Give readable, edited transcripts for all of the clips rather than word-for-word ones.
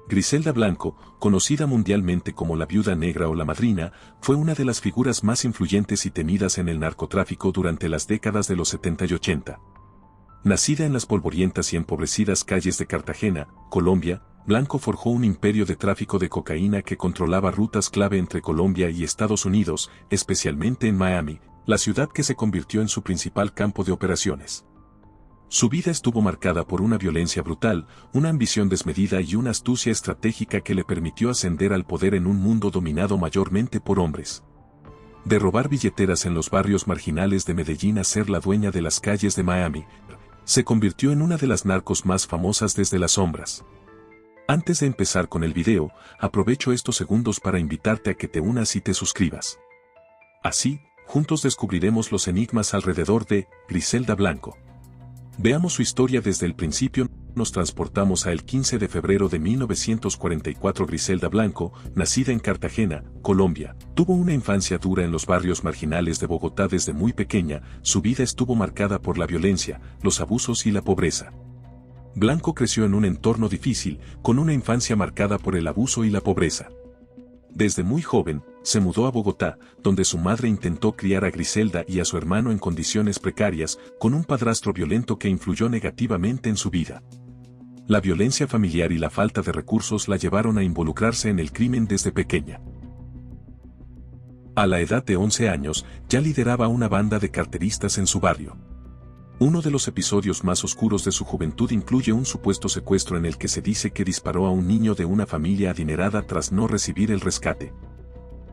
Griselda Blanco, conocida mundialmente como la Viuda Negra o la Madrina, fue una de las figuras más influyentes y temidas en el narcotráfico durante las décadas de los 70 y 80. Nacida en las polvorientas y empobrecidas calles de Cartagena, Colombia, Blanco forjó un imperio de tráfico de cocaína que controlaba rutas clave entre Colombia y Estados Unidos, especialmente en Miami, la ciudad que se convirtió en su principal campo de operaciones. Su vida estuvo marcada por una violencia brutal, una ambición desmedida y una astucia estratégica que le permitió ascender al poder en un mundo dominado mayormente por hombres. De robar billeteras en los barrios marginales de Medellín a ser la dueña de las calles de Miami, se convirtió en una de las narcos más famosas desde las sombras. Antes de empezar con el video, aprovecho estos segundos para invitarte a que te unas y te suscribas. Así, juntos descubriremos los enigmas alrededor de Griselda Blanco. Veamos su historia desde el principio. Nos transportamos a el 15 de febrero de 1944. Griselda Blanco, nacida en Cartagena, Colombia, tuvo una infancia dura en los barrios marginales de Bogotá desde muy pequeña. Su vida estuvo marcada por la violencia, los abusos y la pobreza. Blanco creció en un entorno difícil, con una infancia marcada por el abuso y la pobreza. Desde muy joven, se mudó a Bogotá, donde su madre intentó criar a Griselda y a su hermano en condiciones precarias, con un padrastro violento que influyó negativamente en su vida. La violencia familiar y la falta de recursos la llevaron a involucrarse en el crimen desde pequeña. A la edad de 11 años, ya lideraba una banda de carteristas en su barrio. Uno de los episodios más oscuros de su juventud incluye un supuesto secuestro en el que se dice que disparó a un niño de una familia adinerada tras no recibir el rescate.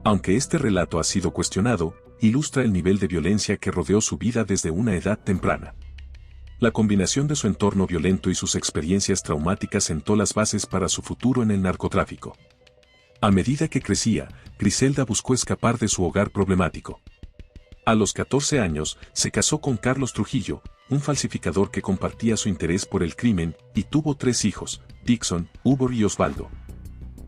Aunque este relato ha sido cuestionado, ilustra el nivel de violencia que rodeó su vida desde una edad temprana. La combinación de su entorno violento y sus experiencias traumáticas sentó las bases para su futuro en el narcotráfico. A medida que crecía, Griselda buscó escapar de su hogar problemático. A los 14 años, se casó con Carlos Trujillo, un falsificador que compartía su interés por el crimen, y tuvo 3 hijos, Dixon, Hugo y Osvaldo.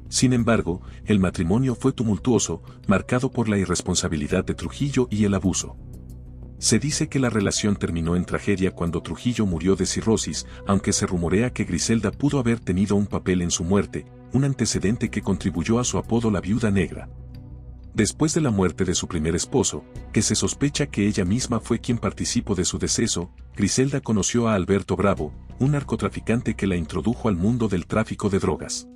Sin embargo, el matrimonio fue tumultuoso, marcado por la irresponsabilidad de Trujillo y el abuso. Se dice que la relación terminó en tragedia cuando Trujillo murió de cirrosis, aunque se rumorea que Griselda pudo haber tenido un papel en su muerte, un antecedente que contribuyó a su apodo la Viuda Negra. Después de la muerte de su primer esposo, que se sospecha que ella misma fue quien participó de su deceso, Griselda conoció a Alberto Bravo, un narcotraficante que la introdujo al mundo del tráfico de drogas.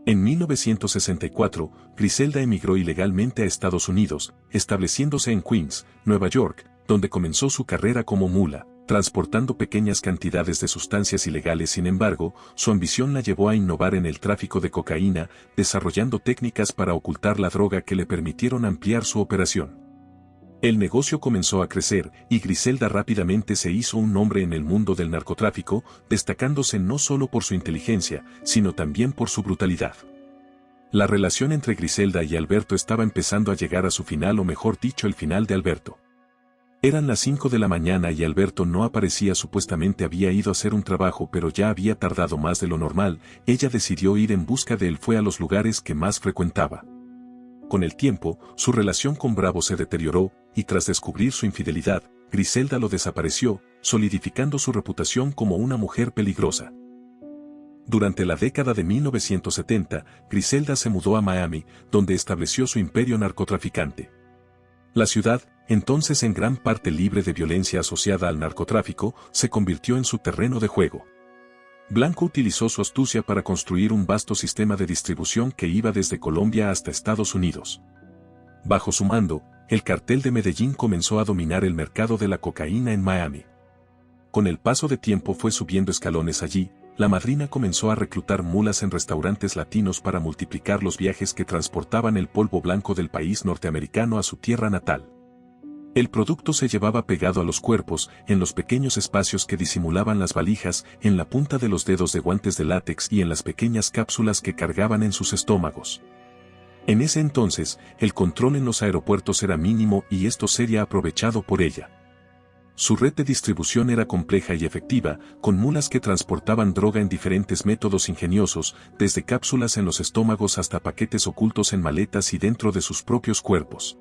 En 1964, Griselda emigró ilegalmente a Estados Unidos, estableciéndose en Queens, Nueva York, donde comenzó su carrera como mula, transportando pequeñas cantidades de sustancias ilegales. Sin embargo, su ambición la llevó a innovar en el tráfico de cocaína, desarrollando técnicas para ocultar la droga que le permitieron ampliar su operación. El negocio comenzó a crecer, y Griselda rápidamente se hizo un nombre en el mundo del narcotráfico, destacándose no solo por su inteligencia, sino también por su brutalidad. La relación entre Griselda y Alberto estaba empezando a llegar a su final, o mejor dicho, el final de Alberto. Eran las 5 de la mañana y Alberto no aparecía. Supuestamente había ido a hacer un trabajo, pero ya había tardado más de lo normal. Ella decidió ir en busca de él. Fue a los lugares que más frecuentaba. Con el tiempo, su relación con Bravo se deterioró, y tras descubrir su infidelidad, Griselda lo desapareció, solidificando su reputación como una mujer peligrosa. Durante la década de 1970, Griselda se mudó a Miami, donde estableció su imperio narcotraficante. La ciudad, entonces en gran parte libre de violencia asociada al narcotráfico, se convirtió en su terreno de juego. Blanco utilizó su astucia para construir un vasto sistema de distribución que iba desde Colombia hasta Estados Unidos. Bajo su mando, el cartel de Medellín comenzó a dominar el mercado de la cocaína en Miami. Con el paso de tiempo fue subiendo escalones allí. La Madrina comenzó a reclutar mulas en restaurantes latinos para multiplicar los viajes que transportaban el polvo blanco del país norteamericano a su tierra natal. El producto se llevaba pegado a los cuerpos, en los pequeños espacios que disimulaban las valijas, en la punta de los dedos de guantes de látex y en las pequeñas cápsulas que cargaban en sus estómagos. En ese entonces, el control en los aeropuertos era mínimo y esto sería aprovechado por ella. Su red de distribución era compleja y efectiva, con mulas que transportaban droga en diferentes métodos ingeniosos, desde cápsulas en los estómagos hasta paquetes ocultos en maletas y dentro de sus propios cuerpos.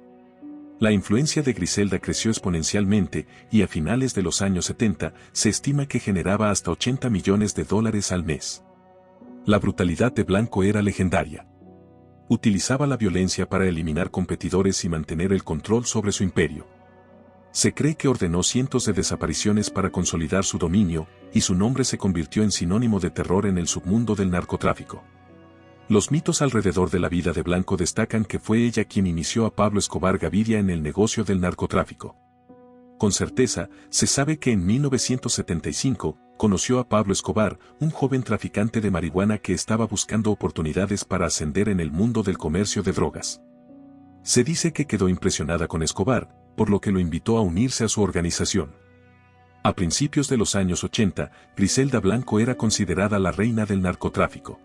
La influencia de Griselda creció exponencialmente, y a finales de los años 70, se estima que generaba hasta $80 millones al mes. La brutalidad de Blanco era legendaria. Utilizaba la violencia para eliminar competidores y mantener el control sobre su imperio. Se cree que ordenó cientos de desapariciones para consolidar su dominio, y su nombre se convirtió en sinónimo de terror en el submundo del narcotráfico. Los mitos alrededor de la vida de Blanco destacan que fue ella quien inició a Pablo Escobar Gaviria en el negocio del narcotráfico. Con certeza, se sabe que en 1975, conoció a Pablo Escobar, un joven traficante de marihuana que estaba buscando oportunidades para ascender en el mundo del comercio de drogas. Se dice que quedó impresionada con Escobar, por lo que lo invitó a unirse a su organización. A principios de los años 80, Griselda Blanco era considerada la reina del narcotráfico.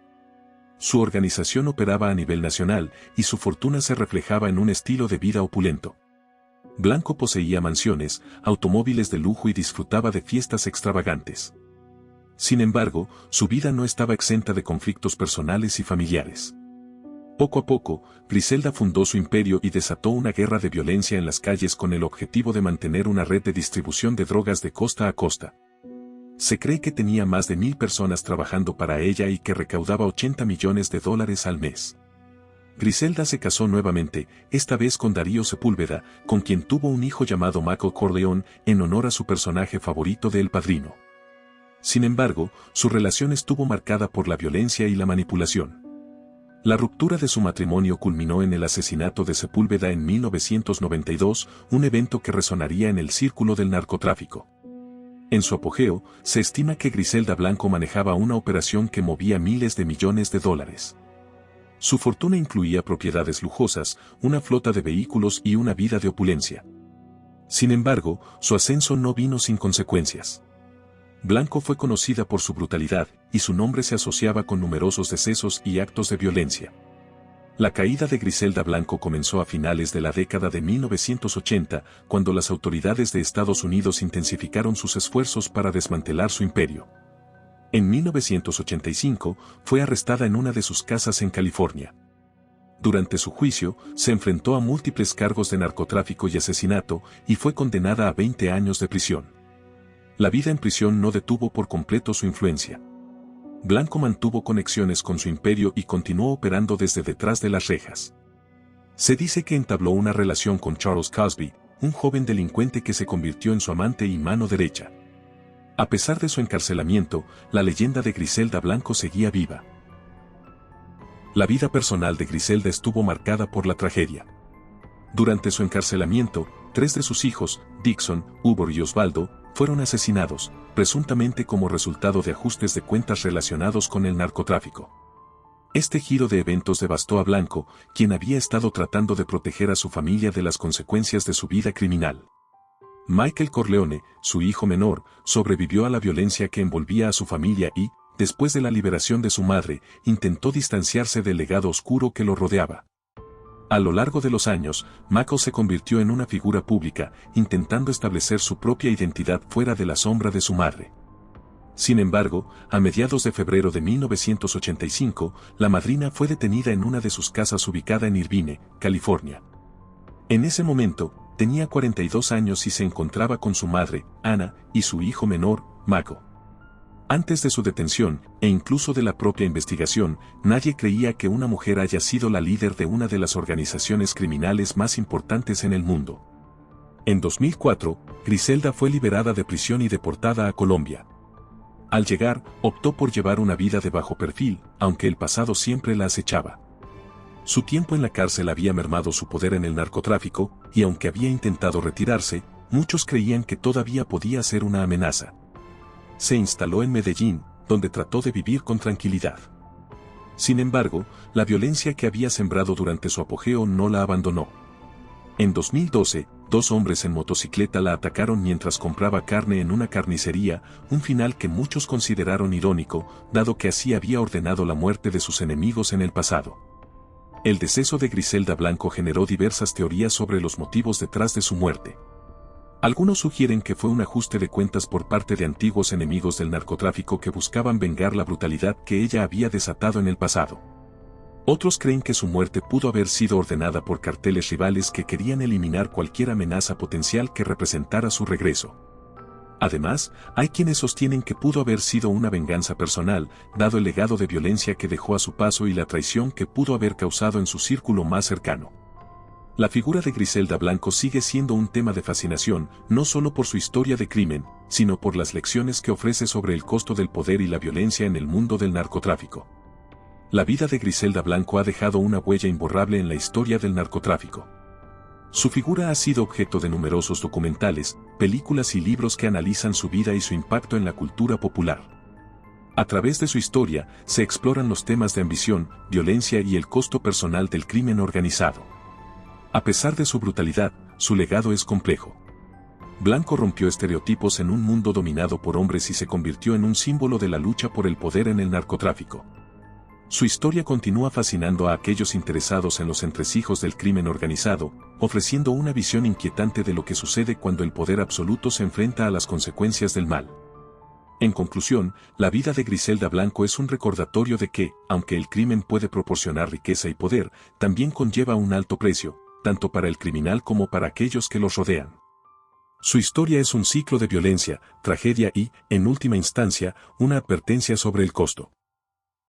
Su organización operaba a nivel nacional y su fortuna se reflejaba en un estilo de vida opulento. Blanco poseía mansiones, automóviles de lujo y disfrutaba de fiestas extravagantes. Sin embargo, su vida no estaba exenta de conflictos personales y familiares. Poco a poco, Griselda fundó su imperio y desató una guerra de violencia en las calles con el objetivo de mantener una red de distribución de drogas de costa a costa. Se cree que tenía más de 1,000 personas trabajando para ella y que recaudaba $80 millones al mes. Griselda se casó nuevamente, esta vez con Darío Sepúlveda, con quien tuvo un hijo llamado Michael Corleone, en honor a su personaje favorito de El Padrino. Sin embargo, su relación estuvo marcada por la violencia y la manipulación. La ruptura de su matrimonio culminó en el asesinato de Sepúlveda en 1992, un evento que resonaría en el círculo del narcotráfico. En su apogeo, se estima que Griselda Blanco manejaba una operación que movía miles de millones de dólares. Su fortuna incluía propiedades lujosas, una flota de vehículos y una vida de opulencia. Sin embargo, su ascenso no vino sin consecuencias. Blanco fue conocida por su brutalidad, y su nombre se asociaba con numerosos decesos y actos de violencia. La caída de Griselda Blanco comenzó a finales de la década de 1980, cuando las autoridades de Estados Unidos intensificaron sus esfuerzos para desmantelar su imperio. En 1985, fue arrestada en una de sus casas en California. Durante su juicio, se enfrentó a múltiples cargos de narcotráfico y asesinato, y fue condenada a 20 años de prisión. La vida en prisión no detuvo por completo su influencia. Blanco mantuvo conexiones con su imperio y continuó operando desde detrás de las rejas. Se dice que entabló una relación con Charles Cosby, un joven delincuente que se convirtió en su amante y mano derecha. A pesar de su encarcelamiento, la leyenda de Griselda Blanco seguía viva. La vida personal de Griselda estuvo marcada por la tragedia. Durante su encarcelamiento, 3 de sus hijos, Dixon, Hubert y Osvaldo, fueron asesinados, presuntamente como resultado de ajustes de cuentas relacionados con el narcotráfico. Este giro de eventos devastó a Blanco, quien había estado tratando de proteger a su familia de las consecuencias de su vida criminal. Michael Corleone, su hijo menor, sobrevivió a la violencia que envolvía a su familia y, después de la liberación de su madre, intentó distanciarse del legado oscuro que lo rodeaba. A lo largo de los años, Michael se convirtió en una figura pública, intentando establecer su propia identidad fuera de la sombra de su madre. Sin embargo, a mediados de febrero de 1985, la madrina fue detenida en una de sus casas ubicada en Irvine, California. En ese momento, tenía 42 años y se encontraba con su madre, Anna, y su hijo menor, Michael. Antes de su detención, e incluso de la propia investigación, nadie creía que una mujer haya sido la líder de una de las organizaciones criminales más importantes en el mundo. En 2004, Griselda fue liberada de prisión y deportada a Colombia. Al llegar, optó por llevar una vida de bajo perfil, aunque el pasado siempre la acechaba. Su tiempo en la cárcel había mermado su poder en el narcotráfico, y aunque había intentado retirarse, muchos creían que todavía podía ser una amenaza. Se instaló en Medellín, donde trató de vivir con tranquilidad. Sin embargo, la violencia que había sembrado durante su apogeo no la abandonó. En 2012, 2 hombres en motocicleta la atacaron mientras compraba carne en una carnicería, un final que muchos consideraron irónico, dado que así había ordenado la muerte de sus enemigos en el pasado. El deceso de Griselda Blanco generó diversas teorías sobre los motivos detrás de su muerte. Algunos sugieren que fue un ajuste de cuentas por parte de antiguos enemigos del narcotráfico que buscaban vengar la brutalidad que ella había desatado en el pasado. Otros creen que su muerte pudo haber sido ordenada por carteles rivales que querían eliminar cualquier amenaza potencial que representara su regreso. Además, hay quienes sostienen que pudo haber sido una venganza personal, dado el legado de violencia que dejó a su paso y la traición que pudo haber causado en su círculo más cercano. La figura de Griselda Blanco sigue siendo un tema de fascinación, no solo por su historia de crimen, sino por las lecciones que ofrece sobre el costo del poder y la violencia en el mundo del narcotráfico. La vida de Griselda Blanco ha dejado una huella imborrable en la historia del narcotráfico. Su figura ha sido objeto de numerosos documentales, películas y libros que analizan su vida y su impacto en la cultura popular. A través de su historia, se exploran los temas de ambición, violencia y el costo personal del crimen organizado. A pesar de su brutalidad, su legado es complejo. Blanco rompió estereotipos en un mundo dominado por hombres y se convirtió en un símbolo de la lucha por el poder en el narcotráfico. Su historia continúa fascinando a aquellos interesados en los entresijos del crimen organizado, ofreciendo una visión inquietante de lo que sucede cuando el poder absoluto se enfrenta a las consecuencias del mal. En conclusión, la vida de Griselda Blanco es un recordatorio de que, aunque el crimen puede proporcionar riqueza y poder, también conlleva un alto precio, tanto para el criminal como para aquellos que los rodean. Su historia es un ciclo de violencia, tragedia y, en última instancia, una advertencia sobre el costo.